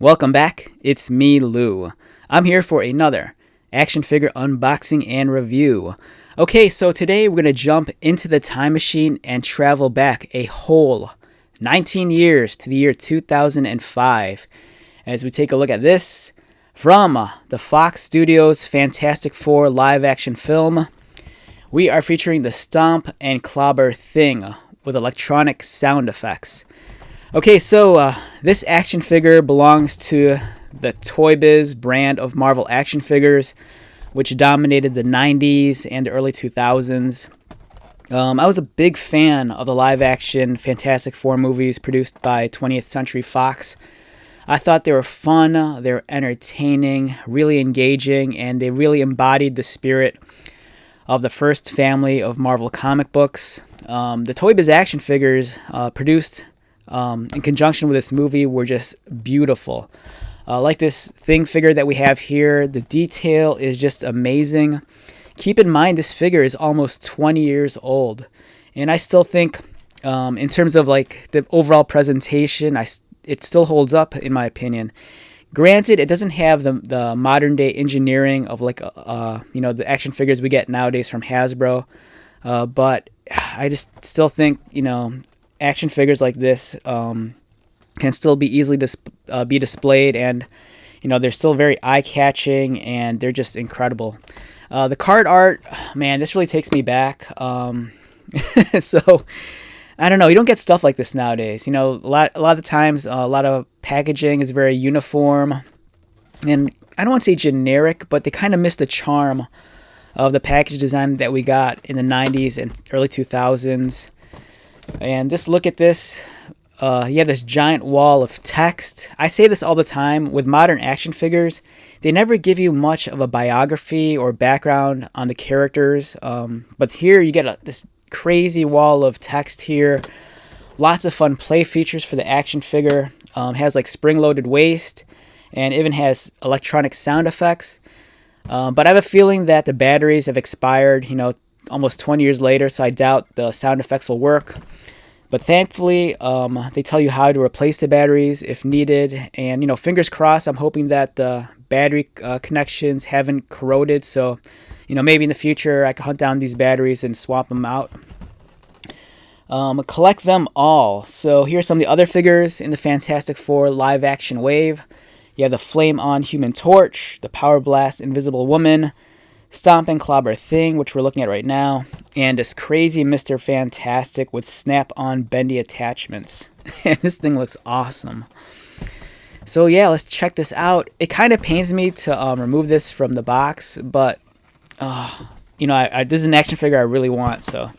Welcome back, it's me, Lou. I'm here for another action figure unboxing and review. Okay, so today we're going to jump into the time machine and travel back a whole 19 years to the year 2005 as we take a look at this from the Fox Studios Fantastic Four live action film. We are featuring the Stomp and Clobber Thing with electronic sound effects. Okay, so this action figure belongs to the Toybiz brand of Marvel action figures, which dominated the 90s and the early 2000s. I was a big fan of the live-action Fantastic Four movies produced by 20th Century Fox. I thought they were fun, they were entertaining, really engaging, and they really embodied the spirit of the first family of Marvel comic books. The Toybiz action figures produced in conjunction with this movie were just beautiful. Like this Thing figure that we have here, the detail is just amazing. Keep in mind this figure is almost 20 years old, and I still think in terms of like the overall presentation, it still holds up in my opinion. Granted, it doesn't have the modern day engineering of like the action figures we get nowadays from Hasbro, but I just still think action figures like this can still be easily be displayed, and they're still very eye-catching and they're just incredible. The card art, man, this really takes me back. So I don't know, you don't get stuff like this nowadays. A lot of the times, a lot of packaging is very uniform, and I don't want to say generic, but they kind of miss the charm of the package design that we got in the 90s and early 2000s. And just look at this. You have this giant wall of text. I say this all the time with modern action figures. They never give you much of a biography or background on the characters. But here you get this crazy wall of text here. Lots of fun play features for the action figure. Has like spring-loaded waist and even has electronic sound effects. But I have a feeling that the batteries have expired, almost 20 years later, so I doubt the sound effects will work. But thankfully, they tell you how to replace the batteries if needed. And, fingers crossed, I'm hoping that the battery connections haven't corroded. So, maybe in the future I can hunt down these batteries and swap them out. Collect them all. So here's some of the other figures in the Fantastic Four live action wave. You have the Flame On Human Torch, the Power Blast Invisible Woman, Stomp and Clobber Thing, which we're looking at right now, and this crazy Mr. Fantastic with snap-on bendy attachments. This thing looks awesome. So yeah, let's check this out. It kind of pains me to remove this from the box, but this is an action figure I really want, so.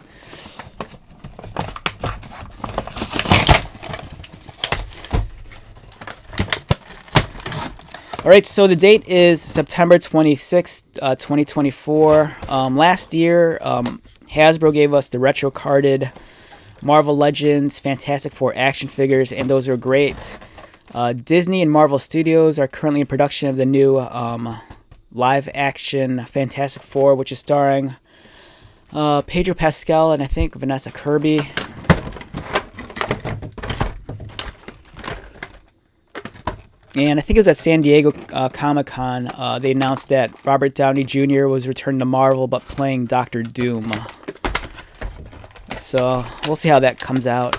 Alright, so the date is September 26th, 2024. Last year, Hasbro gave us the retro-carded Marvel Legends Fantastic Four action figures, and those are great. Disney and Marvel Studios are currently in production of the new live-action Fantastic Four, which is starring Pedro Pascal and I think Vanessa Kirby. And I think it was at San Diego Comic-Con, they announced that Robert Downey Jr. was returning to Marvel, but playing Dr. Doom. So, we'll see how that comes out.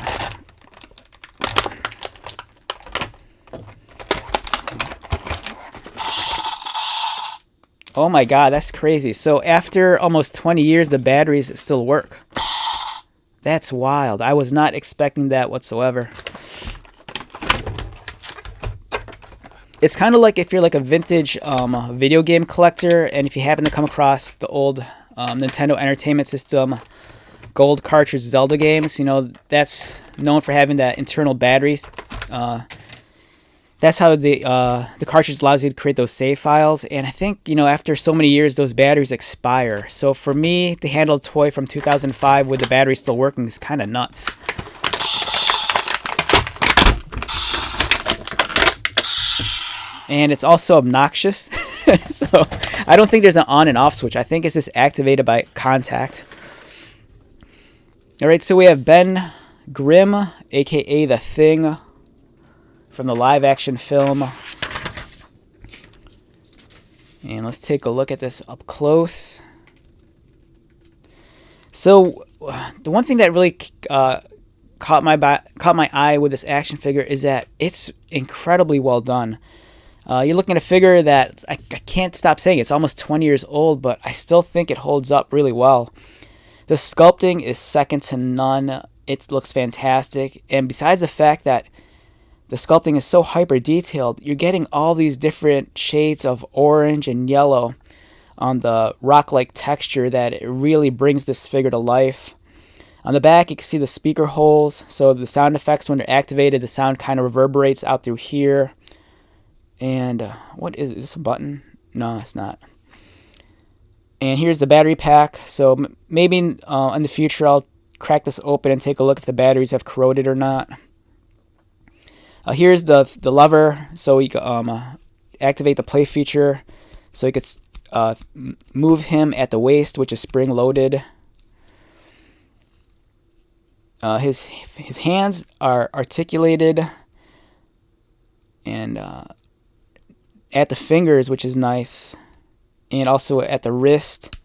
Oh my god, that's crazy. So, after almost 20 years, the batteries still work. That's wild. I was not expecting that whatsoever. It's kind of like if you're like a vintage video game collector, and if you happen to come across the old Nintendo Entertainment System gold cartridge Zelda games, that's known for having that internal batteries. That's how the cartridge allows you to create those save files. And I think, after so many years, those batteries expire. So for me to handle a toy from 2005 with the battery still working is kind of nuts. And it's also obnoxious. So I don't think there's an on and off switch. I think it's just activated by contact. All right, so we have Ben Grimm, aka The Thing, from the live action film And let's take a look at this up close. So the one thing that really caught my eye with this action figure is that it's incredibly well done. You're looking at a figure that I can't stop saying it's almost 20 years old, but I still think it holds up really well. The sculpting is second to none. It looks fantastic, and besides the fact that the sculpting is so hyper detailed, you're getting all these different shades of orange and yellow on the rock-like texture that it really brings this figure to life. On the back, you can see the speaker holes, so the sound effects, when they're activated, the sound kind of reverberates out through here. And what is this, a button? No, it's not. And here's the battery pack. So maybe in the future I'll crack this open and take a look if the batteries have corroded or not. Here's the lever, so you can activate the play feature, so you could move him at the waist, which is spring loaded. His hands are articulated, and at the fingers, which is nice, and also at the wrist.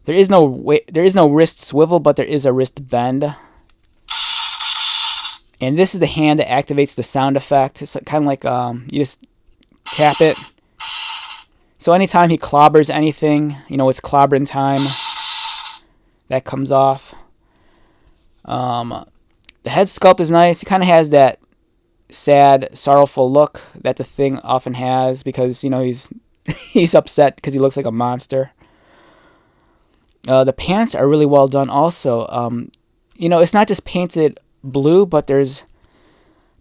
There is no wrist swivel, but there is a wrist bend. And this is the hand that activates the sound effect. It's kind of like you just tap it. So anytime he clobbers anything, it's clobbering time. That comes off. The head sculpt is nice. He kind of has that sad, sorrowful look that the thing often has, because he's upset because he looks like a monster. The pants are really well done also. It's not just painted blue, but there's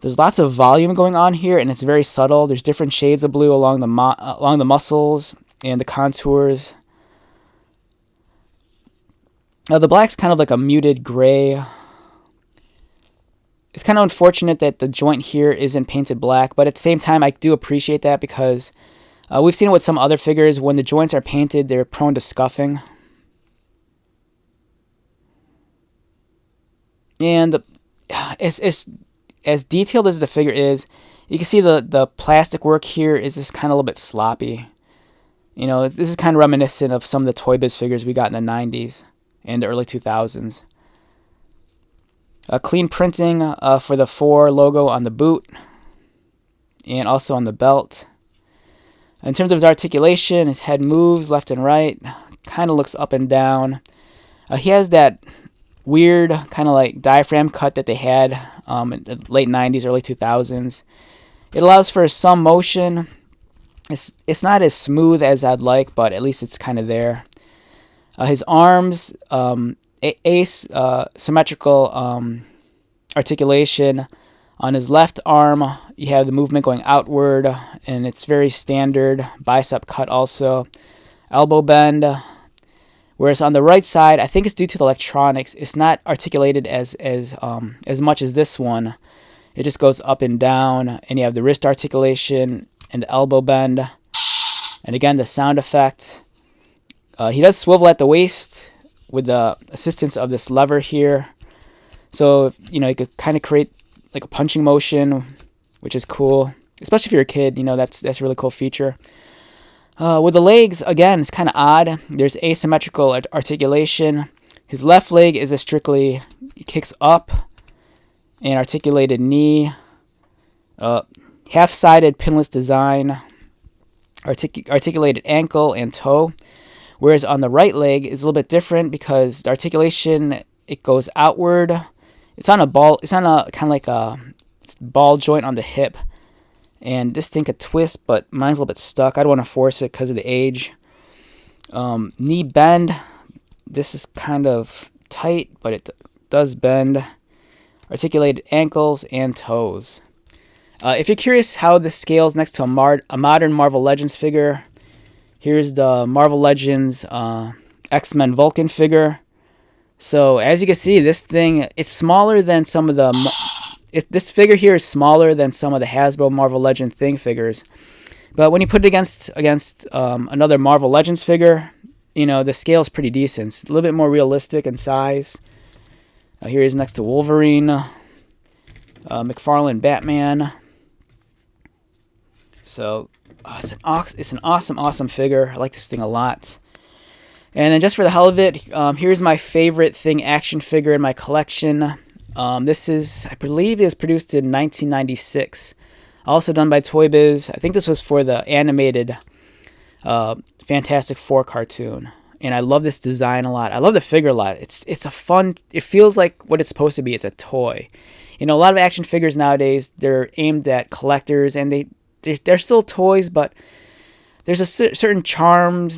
lots of volume going on here, and it's very subtle. There's different shades of blue along the muscles and the contours. The black's kind of like a muted gray. It's kind of unfortunate that the joint here isn't painted black, but at the same time, I do appreciate that, because we've seen it with some other figures. When the joints are painted, they're prone to scuffing. And it's as detailed as the figure is, you can see the plastic work here is just kind of a little bit sloppy. This is kind of reminiscent of some of the Toybiz figures we got in the 90s and the early 2000s. Clean printing for the 4 logo on the boot and also on the belt. In terms of his articulation, his head moves left and right, kind of looks up and down. He has that weird kind of like diaphragm cut that they had in the late 90s, early 2000s. It allows for some motion. It's not as smooth as I'd like, but at least it's kind of there. His arms, symmetrical articulation. On his left arm, you have the movement going outward, and it's very standard. Bicep cut also. Elbow bend. Whereas on the right side, I think it's due to the electronics, it's not articulated as much as this one. It just goes up and down, and you have the wrist articulation and the elbow bend. And again, the sound effect. He does swivel at the waist with the assistance of this lever here. So, you could kind of create like a punching motion, which is cool. Especially if you're a kid, that's a really cool feature. With the legs, again, it's kind of odd. There's asymmetrical articulation. His left leg is he kicks up, and articulated knee. Half-sided pinless design. Articulated ankle and toe. Whereas on the right leg is a little bit different, because the articulation, it goes outward. It's on a kind of like a ball joint on the hip. And this thing could twist, but mine's a little bit stuck. I don't want to force it because of the age. Knee bend. This is kind of tight, but it does bend. Articulated ankles and toes. If you're curious how this scales next to a modern Marvel Legends figure, here's the Marvel Legends X-Men Vulcan figure. So as you can see, this thing, it's smaller than some of the... This figure here is smaller than some of the Hasbro Marvel Legend Thing figures. But when you put it against another Marvel Legends figure, the scale is pretty decent. It's a little bit more realistic in size. Here he is next to Wolverine, McFarlane Batman. So it's an awesome figure. I like this thing a lot. And then just for the hell of it, here's my favorite thing action figure in my collection. This is, I believe it was produced in 1996. Also done by Toybiz. I think this was for the animated Fantastic Four cartoon. And I love this design a lot. I love the figure a lot. It's a fun, it feels like what it's supposed to be. It's a toy. You know, a lot of action figures nowadays, they're aimed at collectors, and they're still toys, but there's a certain charm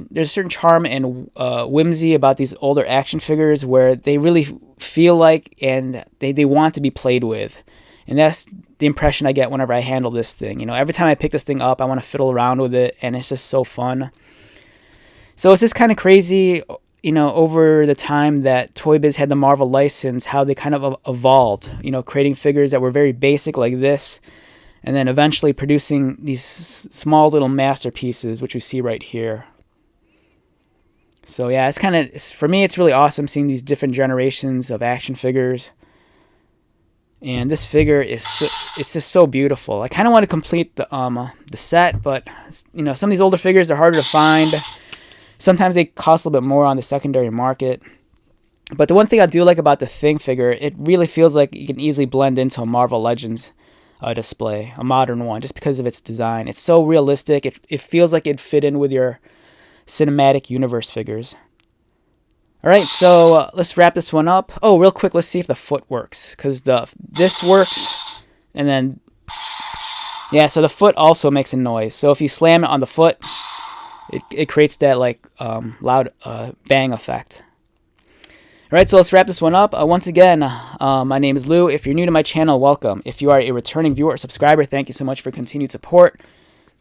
and whimsy about these older action figures where they really feel like and they want to be played with. And that's the impression I get whenever I handle this thing. You know, every time I pick this thing up, I want to fiddle around with it, and it's just so fun. So it's just kind of crazy, you know, over the time that Toybiz had the Marvel license, how they kind of evolved, you know, creating figures that were very basic like this, and then eventually producing these small little masterpieces, which we see right here. So yeah, for me, it's really awesome seeing these different generations of action figures. And this figure it's just so beautiful. I kind of want to complete the set, but you know, some of these older figures are harder to find. Sometimes they cost a little bit more on the secondary market. But the one thing I do like about the Thing figure, it really feels like you can easily blend into a Marvel Legends display, a modern one, just because of its design. It's so realistic. It feels like it'd fit in with your cinematic universe figures. All right, so let's wrap this one up. Oh, real quick, let's see if the foot works, because this works, and then yeah, so the foot also makes a noise. So if you slam it on the foot, it creates that like loud bang effect. All right, so let's wrap this one up. Once again, my name is Lou. If you're new to my channel, welcome. If you are a returning viewer or subscriber, thank you so much for continued support.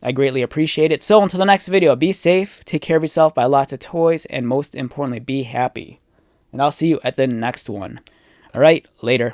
I greatly appreciate it. So until the next video, be safe, take care of yourself, buy lots of toys, and most importantly, be happy. And I'll see you at the next one. All right, later.